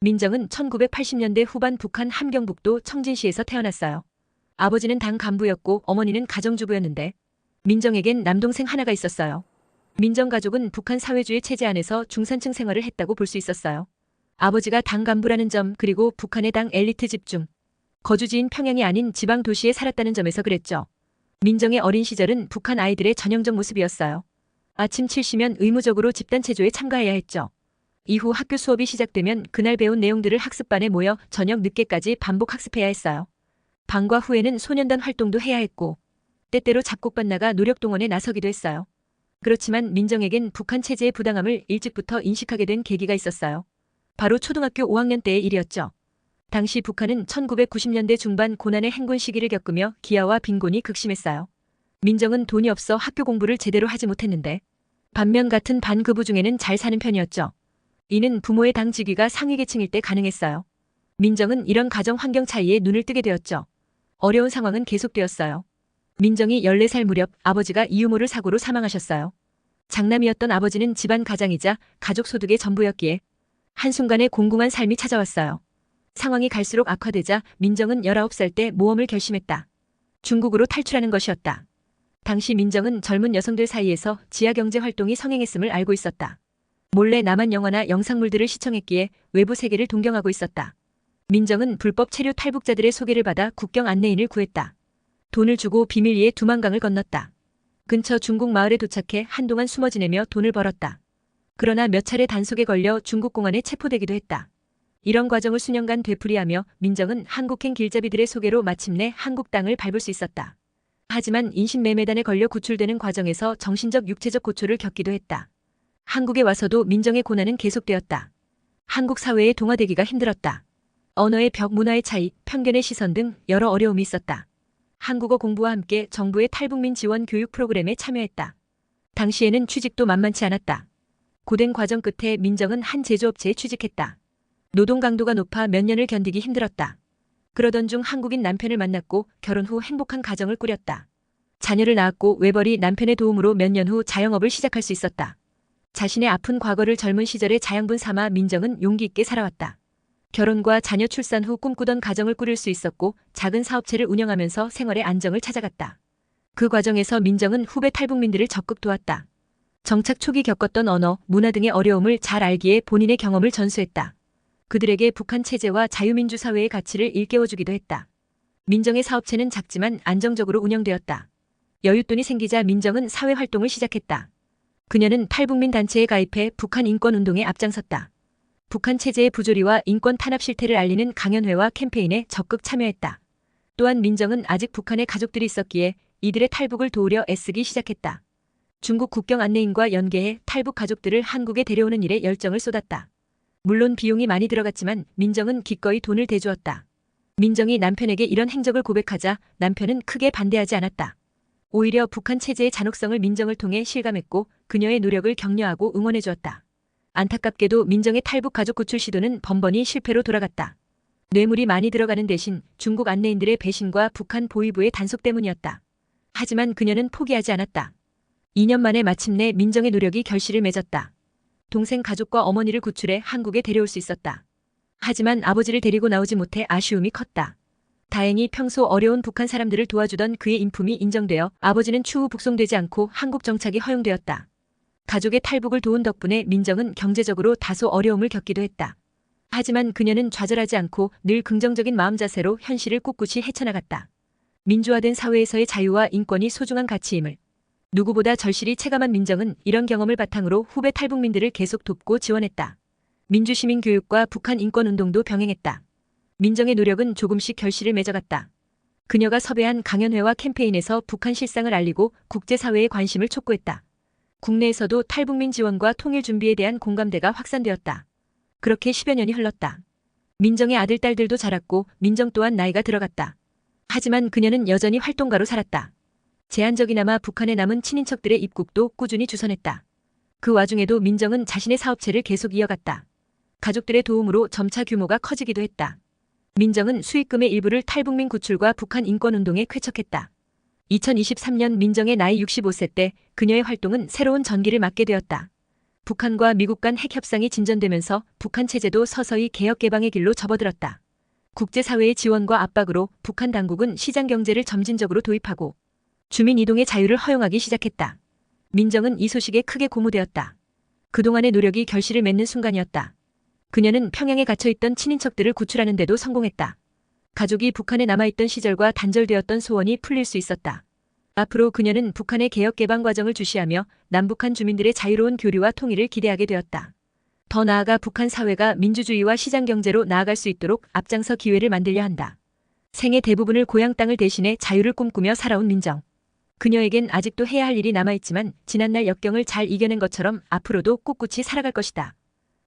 민정은 1980년대 후반 북한 함경북도 청진시에서 태어났어요. 아버지는 당 간부였고 어머니는 가정주부였는데 민정에겐 남동생 하나가 있었어요. 민정 가족은 북한 사회주의 체제 안에서 중산층 생활을 했다고 볼 수 있었어요. 아버지가 당 간부라는 점 그리고 북한의 당 엘리트 집중 거주지인 평양이 아닌 지방 도시에 살았다는 점에서 그랬죠. 민정의 어린 시절은 북한 아이들의 전형적 모습이었어요. 아침 7시면 의무적으로 집단 체조에 참가해야 했죠. 이후 학교 수업이 시작되면 그날 배운 내용들을 학습반에 모여 저녁 늦게까지 반복 학습해야 했어요. 방과 후에는 소년단 활동도 해야 했고 때때로 작곡반 나가 노력동원에 나서기도 했어요. 그렇지만 민정에겐 북한 체제의 부당함을 일찍부터 인식하게 된 계기가 있었어요. 바로 초등학교 5학년 때의 일이었죠. 당시 북한은 1990년대 중반 고난의 행군 시기를 겪으며 기아와 빈곤이 극심했어요. 민정은 돈이 없어 학교 공부를 제대로 하지 못했는데 반면 같은 반급부 중에는 잘 사는 편이었죠. 이는 부모의 당 직위가 상위 계층일 때 가능했어요. 민정은 이런 가정 환경 차이에 눈을 뜨게 되었죠. 어려운 상황은 계속되었어요. 민정이 14살 무렵 아버지가 이유모를 사고로 사망하셨어요. 장남이었던 아버지는 집안 가장이자 가족 소득의 전부였기에 한순간에 공공한 삶이 찾아왔어요. 상황이 갈수록 악화되자 민정은 19살 때 모험을 결심했다. 중국으로 탈출하는 것이었다. 당시 민정은 젊은 여성들 사이에서 지하경제 활동이 성행했음을 알고 있었다. 몰래 남한 영화나 영상물들을 시청했기에 외부 세계를 동경하고 있었다. 민정은 불법 체류 탈북자들의 소개를 받아 국경 안내인을 구했다. 돈을 주고 비밀리에 두만강을 건넜다. 근처 중국 마을에 도착해 한동안 숨어 지내며 돈을 벌었다. 그러나 몇 차례 단속에 걸려 중국 공안에 체포되기도 했다. 이런 과정을 수년간 되풀이하며 민정은 한국행 길잡이들의 소개로 마침내 한국 땅을 밟을 수 있었다. 하지만 인신매매단에 걸려 구출되는 과정에서 정신적 육체적 고초를 겪기도 했다. 한국에 와서도 민정의 고난은 계속되었다. 한국 사회에 동화되기가 힘들었다. 언어의 벽, 문화의 차이, 편견의 시선 등 여러 어려움이 있었다. 한국어 공부와 함께 정부의 탈북민 지원 교육 프로그램에 참여했다. 당시에는 취직도 만만치 않았다. 고된 과정 끝에 민정은 한 제조업체에 취직했다. 노동 강도가 높아 몇 년을 견디기 힘들었다. 그러던 중 한국인 남편을 만났고 결혼 후 행복한 가정을 꾸렸다. 자녀를 낳았고 외벌이 남편의 도움으로 몇 년 후 자영업을 시작할 수 있었다. 자신의 아픈 과거를 젊은 시절의 자양분 삼아 민정은 용기 있게 살아왔다. 결혼과 자녀 출산 후 꿈꾸던 가정을 꾸릴 수 있었고 작은 사업체를 운영하면서 생활의 안정을 찾아갔다. 그 과정에서 민정은 후배 탈북민들을 적극 도왔다. 정착 초기 겪었던 언어, 문화 등의 어려움을 잘 알기에 본인의 경험을 전수했다. 그들에게 북한 체제와 자유민주 사회의 가치를 일깨워주기도 했다. 민정의 사업체는 작지만 안정적으로 운영되었다. 여윳돈이 생기자 민정은 사회활동을 시작했다. 그녀는 탈북민 단체에 가입해 북한 인권운동에 앞장섰다. 북한 체제의 부조리와 인권 탄압 실태를 알리는 강연회와 캠페인에 적극 참여했다. 또한 민정은 아직 북한에 가족들이 있었기에 이들의 탈북을 도우려 애쓰기 시작했다. 중국 국경 안내인과 연계해 탈북 가족들을 한국에 데려오는 일에 열정을 쏟았다. 물론 비용이 많이 들어갔지만 민정은 기꺼이 돈을 대주었다. 민정이 남편에게 이런 행적을 고백하자 남편은 크게 반대하지 않았다. 오히려 북한 체제의 잔혹성을 민정을 통해 실감했고 그녀의 노력을 격려하고 응원해 주었다. 안타깝게도 민정의 탈북 가족 구출 시도는 번번이 실패로 돌아갔다. 뇌물이 많이 들어가는 대신 중국 안내인들의 배신과 북한 보위부의 단속 때문이었다. 하지만 그녀는 포기하지 않았다. 2년 만에 마침내 민정의 노력이 결실을 맺었다. 동생 가족과 어머니를 구출해 한국에 데려올 수 있었다. 하지만 아버지를 데리고 나오지 못해 아쉬움이 컸다. 다행히 평소 어려운 북한 사람들을 도와주던 그의 인품이 인정되어 아버지는 추후 북송되지 않고 한국 정착이 허용되었다. 가족의 탈북을 도운 덕분에 민정은 경제적으로 다소 어려움을 겪기도 했다. 하지만 그녀는 좌절하지 않고 늘 긍정적인 마음 자세로 현실을 꿋꿋이 헤쳐나갔다. 민주화된 사회에서의 자유와 인권이 소중한 가치임을 누구보다 절실히 체감한 민정은 이런 경험을 바탕으로 후배 탈북민들을 계속 돕고 지원했다. 민주시민 교육과 북한 인권운동도 병행했다. 민정의 노력은 조금씩 결실을 맺어갔다. 그녀가 섭외한 강연회와 캠페인에서 북한 실상을 알리고 국제사회의 관심을 촉구했다. 국내에서도 탈북민 지원과 통일 준비에 대한 공감대가 확산되었다. 그렇게 10여 년이 흘렀다. 민정의 아들, 딸들도 자랐고 민정 또한 나이가 들어갔다. 하지만 그녀는 여전히 활동가로 살았다. 제한적이나마 북한에 남은 친인척들의 입국도 꾸준히 주선했다. 그 와중에도 민정은 자신의 사업체를 계속 이어갔다. 가족들의 도움으로 점차 규모가 커지기도 했다. 민정은 수익금의 일부를 탈북민 구출과 북한 인권운동에 쾌척했다. 2023년 민정의 나이 65세 때 그녀의 활동은 새로운 전기를 맞게 되었다. 북한과 미국 간 핵 협상이 진전되면서 북한 체제도 서서히 개혁 개방의 길로 접어들었다. 국제사회의 지원과 압박으로 북한 당국은 시장 경제를 점진적으로 도입하고 주민 이동의 자유를 허용하기 시작했다. 민정은 이 소식에 크게 고무되었다. 그동안의 노력이 결실을 맺는 순간이었다. 그녀는 평양에 갇혀있던 친인척들을 구출하는 데도 성공했다. 가족이 북한에 남아있던 시절과 단절되었던 소원이 풀릴 수 있었다. 앞으로 그녀는 북한의 개혁 개방 과정을 주시하며 남북한 주민들의 자유로운 교류와 통일을 기대하게 되었다. 더 나아가 북한 사회가 민주주의와 시장 경제로 나아갈 수 있도록 앞장서 기회를 만들려 한다. 생애 대부분을 고향 땅을 대신해 자유를 꿈꾸며 살아온 민정. 그녀에겐 아직도 해야 할 일이 남아있지만 지난날 역경을 잘 이겨낸 것처럼 앞으로도 꿋꿋이 살아갈 것이다.